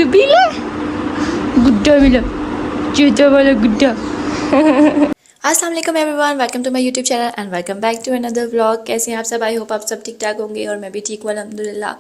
गुड्डू मिला, गुड्डा मिला, चूचा वाला गुड्डा। अस्सलाम वालेकुम everyone, welcome to my YouTube channel and welcome back to another vlog. कैसे हैं आप सब? आई होप आप सब ठीक ठाक होंगे और मैं भी ठीक हूँ अल्हम्दुलिल्लाह।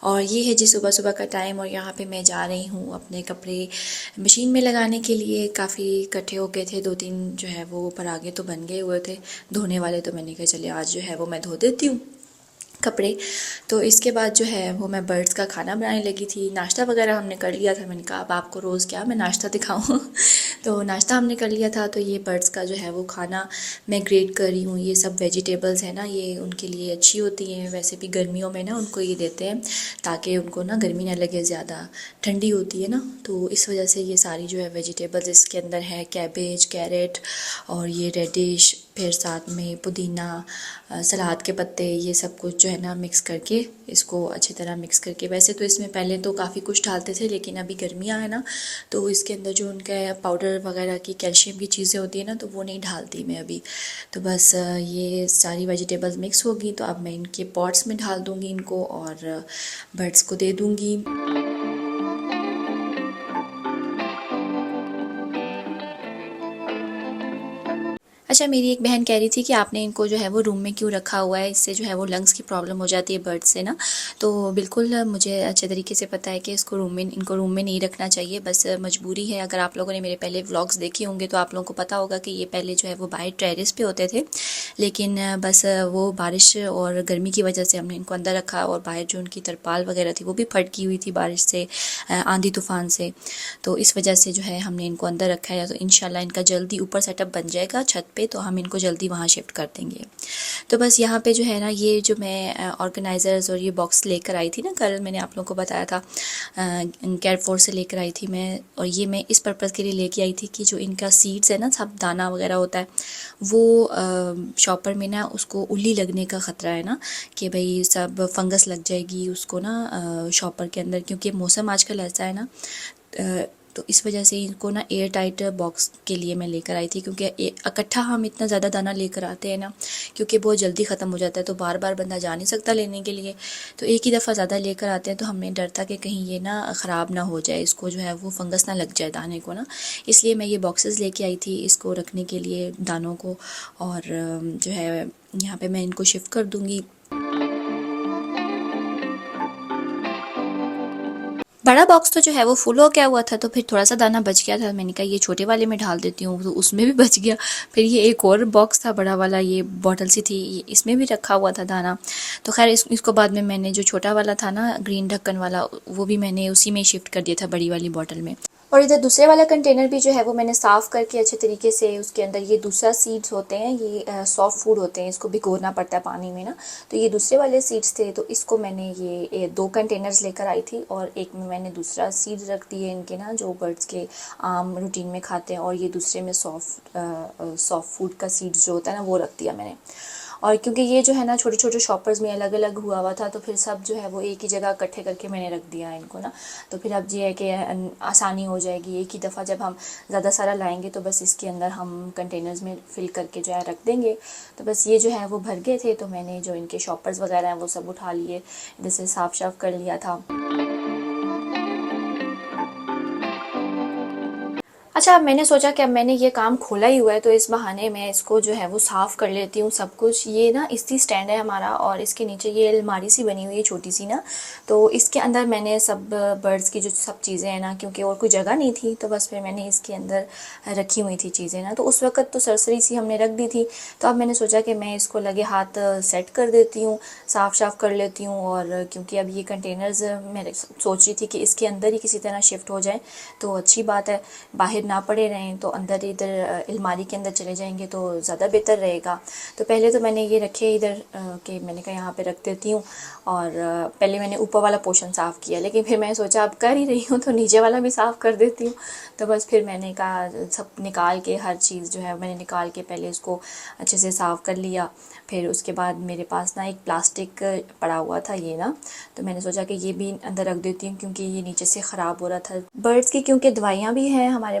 और ये है जी सुबह सुबह का टाइम और यहाँ पे मैं जा रही हूँ अपने कपड़े मशीन में लगाने के लिए। काफ़ी इकट्ठे हो गए थे, 2-3 जो है वो परागे तो बन गए हुए थे धोने वाले, तो मैंने कहा चलिए आज जो है वो मैं धो देती हूँ कपड़े। तो इसके बाद जो है वो मैं बर्ड्स का खाना बनाने लगी थी। नाश्ता वगैरह हमने कर लिया था। मैंने कहा अब आपको रोज़ क्या मैं नाश्ता दिखाऊं। तो नाश्ता हमने कर लिया था। तो ये बर्ड्स का जो है वो खाना मैं ग्रेट कर रही हूँ। ये सब वेजिटेबल्स है ना, ये उनके लिए अच्छी होती हैं। वैसे भी गर्मियों में ना उनको ये देते हैं ताकि उनको ना गर्मी ना लगे, ज़्यादा ठंडी होती है ना, तो इस वजह से ये सारी जो है वेजिटेबल्स इसके अंदर है। कैबेज, कैरेट और ये रेडिश, फिर साथ में पुदीना, सलाद के पत्ते, ये सब कुछ जो है ना मिक्स करके इसको अच्छी तरह मिक्स करके। वैसे तो इसमें पहले तो काफ़ी कुछ डालते थे, लेकिन अभी गर्मियाँ है ना, तो इसके अंदर जो उनका पाउडर वगैरह की कैल्शियम की चीज़ें होती है ना, तो वो नहीं डालती मैं अभी। तो बस ये सारी वेजिटेबल्स मिक्स होगी तो अब मैं इनके पॉट्स में डाल दूँगी इनको और बर्ड्स को दे दूँगी। अच्छा, मेरी एक बहन कह रही थी कि आपने इनको जो है वो रूम में क्यों रखा हुआ है, इससे जो है वो लंग्स की प्रॉब्लम हो जाती है बर्ड से ना। तो बिल्कुल मुझे अच्छे तरीके से पता है कि इनको रूम में नहीं रखना चाहिए, बस मजबूरी है। अगर आप लोगों ने मेरे पहले व्लॉग्स देखे होंगे तो आप लोगों को पता होगा कि ये पहले जो है वो बाहर टेरेस पे होते थे, लेकिन बस वो बारिश और गर्मी की वजह से हमने इनको अंदर रखा और बाहर जो उनकी तरपाल वगैरह थी वो भी फटकी हुई थी बारिश से, आंधी तूफ़ान से। तो इस वजह से जो है हमने इनको अंदर रखा है। तो इंशाल्लाह इनका जल्दी ऊपर सेटअप बन जाएगा छत पे, तो हम इनको जल्दी वहाँ शिफ्ट कर देंगे। तो बस यहाँ पे जो है ना, ये जो मैं ऑर्गेनाइज़र्स और ये बॉक्स लेकर आई थी ना, कल मैंने आप लोगों को बताया था, केयरफोर से लेकर आई थी मैं। और ये मैं इस पर्पज़ के लिए लेके आई थी कि जो इनका सीड्स है ना, सब दाना वगैरह होता है, वो शॉपर में ना उसको उल्ली लगने का ख़तरा है ना, कि भाई सब फंगस लग जाएगी उसको ना शॉपर के अंदर, क्योंकि मौसम आजकल ऐसा है ना। तो इस वजह से इनको ना एयर टाइट बॉक्स के लिए मैं लेकर आई थी, क्योंकि इकट्ठा हम इतना ज़्यादा दाना लेकर आते हैं ना, क्योंकि बहुत जल्दी ख़त्म हो जाता है, तो बार बार बंदा जा नहीं सकता लेने के लिए। तो एक ही दफ़ा ज़्यादा लेकर आते हैं, तो हमें डर था कि कहीं ये ना ख़राब ना हो जाए, इसको जो है वो फंगस ना लग जाए दाने को ना। इसलिए मैं ये बॉक्सेस लेके आई थी इसको रखने के लिए, दानों को। और जो है यहाँ पर मैं इनको शिफ्ट कर दूँगी। बड़ा बॉक्स तो जो है वो फुल हो गया हुआ था, तो फिर थोड़ा सा दाना बच गया था। मैंने कहा ये छोटे वाले में डाल देती हूँ, तो उसमें भी बच गया। फिर ये एक और बॉक्स था बड़ा वाला, ये बॉटल सी थी, ये इसमें भी रखा हुआ था दाना। तो खैर इसको बाद में मैंने जो छोटा वाला था ना, ग्रीन ढक्कन वाला, वो भी मैंने उसी में शिफ्ट कर दिया था, बड़ी वाली बॉटल में। और इधर दूसरे वाला कंटेनर भी जो है वो मैंने साफ़ करके अच्छे तरीके से, उसके अंदर ये दूसरा सीड्स होते हैं, ये सॉफ्ट फूड होते हैं, इसको भिगोना पड़ता है पानी में ना। तो ये दूसरे वाले सीड्स थे, तो इसको मैंने ये 2 कंटेनर्स लेकर आई थी, और एक में मैंने दूसरा सीड्स रख दिए इनके ना, जो बर्ड्स के आम रूटीन में खाते हैं, और ये दूसरे में सॉफ्ट फूड का सीड्स जो होता है ना, वो रख दिया मैंने। और क्योंकि ये जो है ना छोटे छोटे शॉपर्स में अलग अलग हुआ हुआ था, तो फिर सब जो है वो एक ही जगह इकट्ठे करके मैंने रख दिया इनको ना। तो फिर अब ये है कि आसानी हो जाएगी, एक ही दफ़ा जब हम ज़्यादा सारा लाएंगे तो बस इसके अंदर हम कंटेनर्स में फिल करके जो है रख देंगे। तो बस ये जो है वो भर गए थे, तो मैंने जो इनके शॉपर्स वगैरह हैं वो सब उठा लिए, जैसे साफ़ कर लिया था। अच्छा, अब मैंने सोचा कि अब मैंने ये काम खोला ही हुआ है, तो इस बहाने मैं इसको जो है वो साफ़ कर लेती हूँ सब कुछ। ये ना इसी स्टैंड है हमारा, और इसके नीचे ये अलमारी सी बनी हुई है छोटी सी ना, तो इसके अंदर मैंने सब बर्ड्स की जो सब चीज़ें हैं ना, क्योंकि और कोई जगह नहीं थी, तो बस फिर मैंने इसके अंदर रखी हुई थी चीज़ें ना। तो उस वक्त तो सरसरी सी हमने रख दी थी, तो अब मैंने सोचा कि मैं इसको लगे हाथ सेट कर देती हूँ, साफ़ कर लेती हूँ। और क्योंकि अब ये कंटेनर्स मैं सोच रही थी कि इसके अंदर ही किसी तरह शिफ्ट हो जाए तो अच्छी बात है, बाहर ना पड़े रहें, तो अंदर इधर अलमारी के अंदर चले जाएंगे तो ज़्यादा बेहतर रहेगा। तो पहले तो मैंने ये रखे इधर कि मैंने कहा यहाँ पे रख देती हूँ, और पहले मैंने ऊपर वाला पोर्शन साफ़ किया, लेकिन फिर मैं सोचा अब कर ही रही हूँ तो नीचे वाला भी साफ़ कर देती हूँ। तो बस फिर मैंने कहा सब निकाल के, हर चीज़ जो है मैंने निकाल के पहले इसको अच्छे से साफ़ कर लिया। फिर उसके बाद मेरे पास ना एक प्लास्टिक पड़ा हुआ था ये ना, तो मैंने सोचा कि ये भी अंदर रख देती हूँ, क्योंकि ये नीचे से ख़राब हो रहा था बर्ड्स की, क्योंकि दवाइयाँ भी हैं हमारे